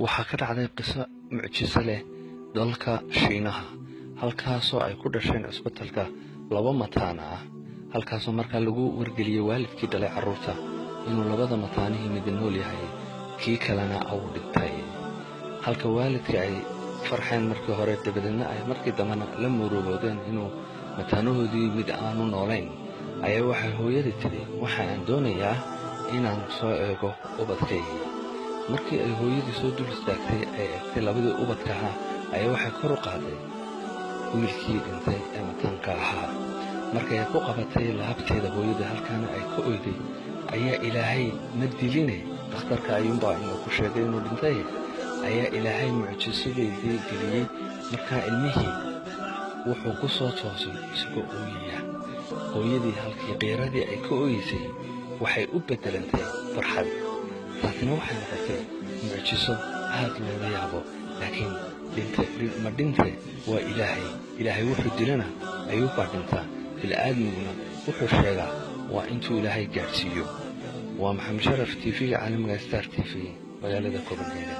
waxaa ka dhacday qiso mucjiso leh dalka Shiinaha halkaasoo ay ku dhasheen isbitaalka laba mataana ah halkaasoo markaa lagu wargeliyay waalidkii dhalay carruurta inuu labada mataanihi mid nool yahay kii kalena uu dhintay halka waalidkii ay farxeen markii hore dabadna ay markii dambana la murugoodeen inuu mataanahoodii mid aanu noolayn ayaa waxay hooyadii tiri waxaan doonayaa inaan soo eego ubadkayga markii ay hooyadii soo dul istaagtay ay eegtay labadii ubadka ahaa ayaa waxay kor u qaaday wiilkii dhintay ee mataanka ahaa markay ku qabatay laabteeda hooyadii halkaana ay ka oyday ayaa ilaahay ma dilinay dhakhtarka ayuunbaa inuu ku sheegay inuu dhintay ayaa ilaahay mucjisadeedii geliyey markaa ilmihii wuxuu ku soo toosay isagoo ooyaya hooyadii halkii qiiradii ay ka ooyeysay waxay u beddelantay farxad taasina waxay noqotay mucjiso aad looga yaabo laakiin ma dhinte waa ilaahay wuxuu dilana ayuu baa dhintaa bil'aadmiguna wuxuu sheegaa waa intuu ilaahay gaadhsiiyo waa maxamed sharaf TV caalamiga Star TV magaalada Copenhagen.